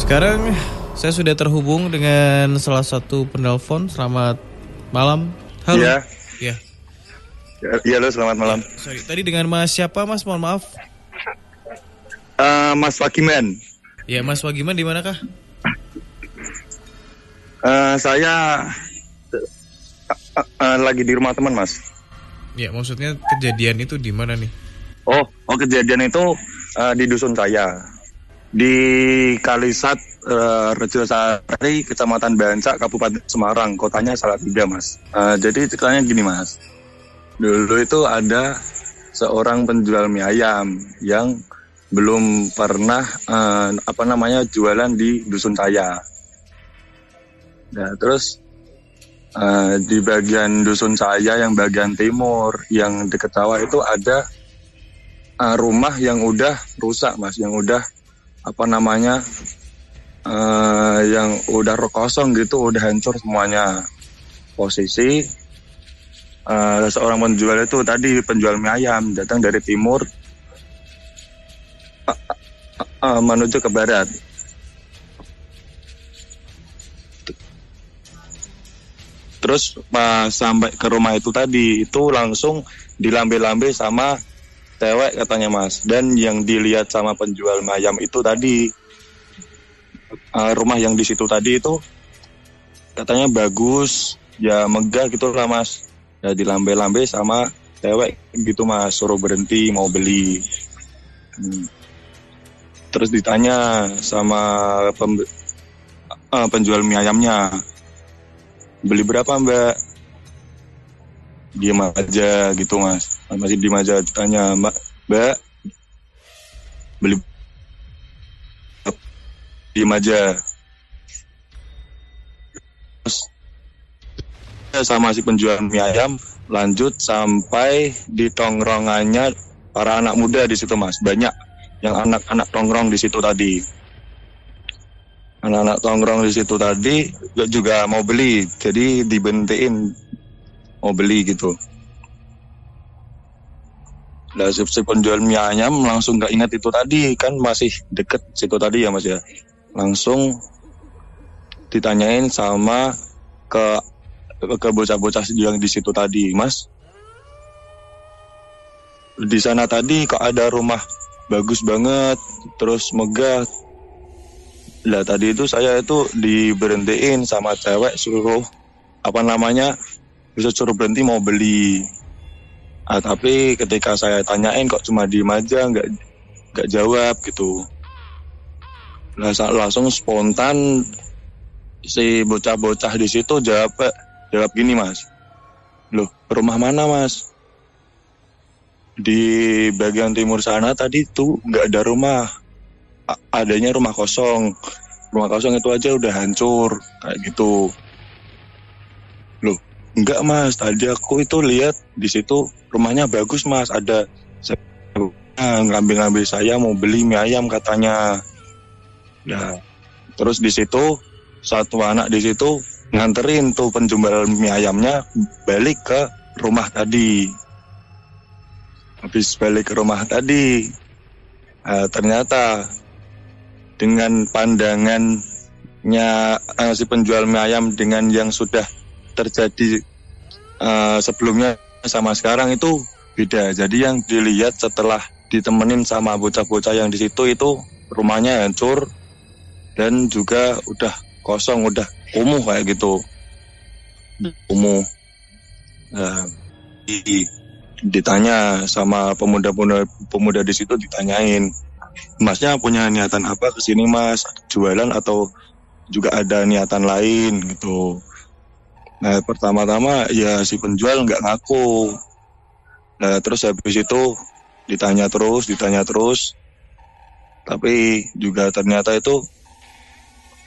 Sekarang saya sudah terhubung dengan salah satu penelpon. Selamat malam. Halo. Iya. Ya. Iya, halo, selamat malam. Sorry, tadi dengan Mas siapa, Mas? Mohon maaf. Mas Wagiman. Ya, Mas Wagiman di manakah? Saya lagi di rumah teman, Mas. Ya, maksudnya kejadian itu di mana nih? Oh, kejadian itu di dusun saya. Di Kalisat, Rejosari, Kecamatan Bancak, Kabupaten Semarang, kotanya Salatiga, Mas. Jadi ceritanya gini, Mas. Dulu itu ada seorang penjual mie ayam yang belum pernah jualan di dusun saya. Nah, terus di bagian dusun saya yang bagian timur, yang dekat sawah itu ada rumah yang udah rusak, Mas, yang udah yang udah kosong gitu, udah hancur semuanya. Posisi seorang penjual itu tadi, penjual mie ayam, datang dari timur menuju ke barat. Terus pas sampai ke rumah itu tadi, itu langsung dilambe-lambe sama cewek katanya, Mas. Dan yang dilihat sama penjual mie ayam itu tadi, rumah yang di situ tadi itu katanya bagus, ya megah gitu lah, Mas. Ya dilambe-lambe sama cewek gitu, Mas, suruh berhenti mau beli. Terus ditanya sama penjual mie ayamnya, beli berapa, Mbak? Diam aja gitu, Mas. Masih diam aja. Ditanya, Mbak, beli, diam aja. Terus sama si penjual mie ayam lanjut sampai di tongkrongannya para anak muda di situ, Mas. Banyak yang anak-anak tongkrong di situ tadi. Anak-anak tongkrong di situ tadi juga mau beli, jadi dibentiin mau beli gitu. Nah, si penjual mie ayam langsung gak ingat itu tadi, kan masih deket situ tadi ya, Mas ya. Langsung ditanyain sama ke bocah-bocah yang di situ tadi, Mas, di sana tadi kok ada rumah bagus banget, terus megah. Lah tadi itu saya itu diberhentiin sama cewek, suruh bisa suruh berhenti mau beli. Tapi ketika saya tanyain kok cuma diem aja, nggak jawab gitu. Nah, langsung spontan si bocah-bocah di situ jawab gini, Mas. Loh, rumah mana, Mas? Di bagian timur sana tadi tuh nggak ada rumah. Adanya rumah kosong. Rumah kosong itu aja udah hancur kayak gitu. Loh, enggak, Mas. Tadi aku itu lihat di situ rumahnya bagus, Mas. Ada ngambil saya mau beli mie ayam katanya. Nah, terus di situ satu anak di situ nganterin tuh penjual mie ayamnya balik ke rumah tadi. Habis balik ke rumah tadi, ternyata dengan pandangannya si penjual mie ayam dengan yang sudah terjadi sebelumnya sama sekarang itu beda. Jadi yang dilihat setelah ditemenin sama bocah-bocah yang di situ itu rumahnya hancur dan juga udah kosong, udah kumuh kayak gitu. Kumuh. Ditanya sama pemuda di situ, ditanyain, Masnya punya niatan apa kesini, Mas? Jualan atau juga ada niatan lain gitu. Nah, pertama-tama ya si penjual nggak ngaku. Nah, terus habis itu ditanya terus. Tapi juga ternyata itu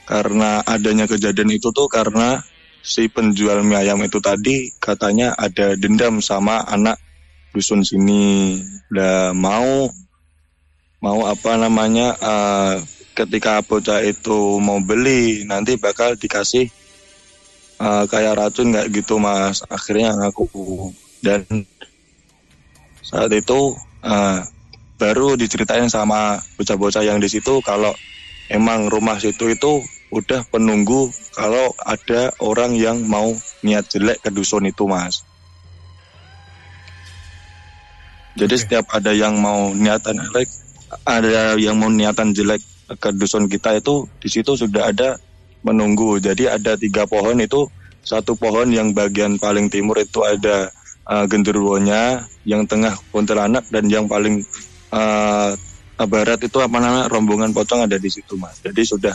karena adanya kejadian itu tuh karena si penjual mie ayam itu tadi katanya ada dendam sama anak dusun sini. Udah mau ketika bocah itu mau beli nanti bakal dikasih kayak racun nggak gitu, Mas. Akhirnya ngaku. Dan saat itu baru diceritain sama bocah-bocah yang di situ kalau emang rumah situ itu udah penunggu kalau ada orang yang mau niat jelek ke dusun itu, Mas. Jadi setiap ada yang mau niatan jelek ke dusun kita itu, di situ sudah ada menunggu. Jadi ada 3 pohon itu, satu pohon yang bagian paling timur itu ada genderuwonya, yang tengah kuntilanak, dan yang paling barat itu rombongan pocong ada di situ, Mas. Jadi sudah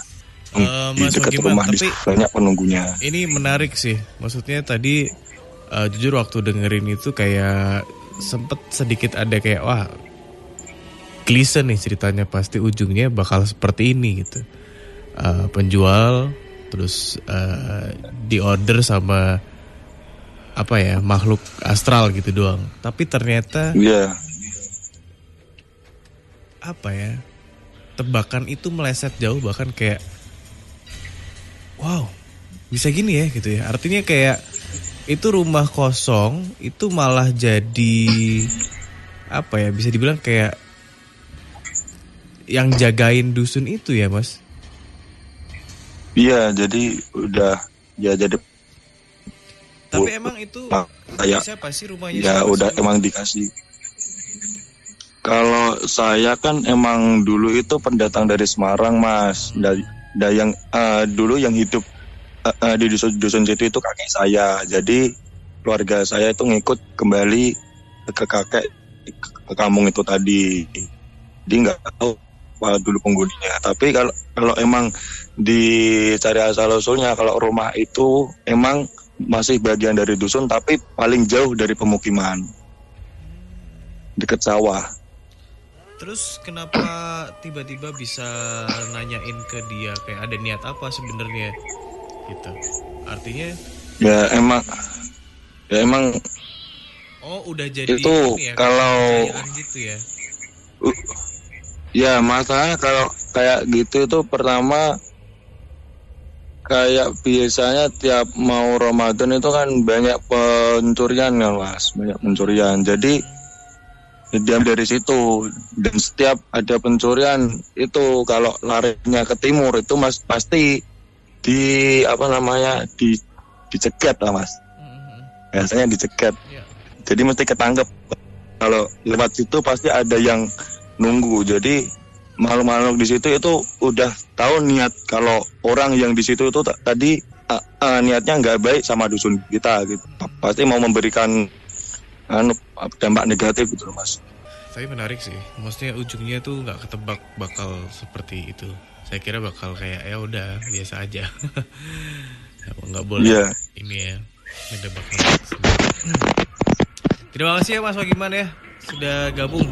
di dekat rumah banyak penunggunya. Ini menarik sih, maksudnya tadi jujur waktu dengerin itu kayak sempet sedikit ada kayak wah klise nih ceritanya, pasti ujungnya bakal seperti ini gitu. Penjual terus di order sama apa ya, makhluk astral gitu doang. Tapi ternyata apa ya, tebakan itu meleset jauh, bahkan kayak wow bisa gini ya gitu ya. Artinya kayak itu rumah kosong itu malah jadi apa ya, bisa dibilang kayak yang jagain dusun itu ya, Mas. Iya, jadi udah ya jadi. Tapi emang itu kayak siapa sih rumahnya? Ya udah sih? Emang dikasih. Kalau saya kan emang dulu itu pendatang dari Semarang, Mas. Yang dulu yang hidup di dusun situ itu kakek saya. Jadi keluarga saya itu ngikut kembali ke kakek ke kampung itu tadi. Jadi nggak tahu apa dulu penghuninya. Tapi kalau emang dicari asal usulnya, kalau rumah itu emang masih bagian dari dusun tapi paling jauh dari pemukiman, dekat sawah. Terus kenapa tiba-tiba bisa nanyain ke dia kayak ada niat apa sebenarnya gitu? Artinya ya emang oh udah jadi itu ini ya, kalau gitu ya. Ya masalahnya kalau kayak gitu itu pertama kayak biasanya tiap mau Ramadan itu kan banyak pencurian kan, Mas, banyak pencurian. Jadi diam dari situ, dan setiap ada pencurian itu kalau larinya ke timur itu Mas pasti dicegat lah, Mas. Biasanya dicegat. Jadi mesti ketangkep. Kalau lewat situ pasti ada yang nunggu. Jadi makhluk-makhluk di situ itu udah tahu niat kalau orang yang di situ itu tadi niatnya nggak baik sama dusun kita gitu. Pasti mau memberikan dampak negatif gitu, Mas. Tapi menarik sih, maksudnya ujungnya tuh nggak ketebak bakal seperti itu. Saya kira bakal kayak ya udah biasa aja, nggak boleh ini ya ngedebak. Terima kasih ya Mas Wagiman ya sudah gabung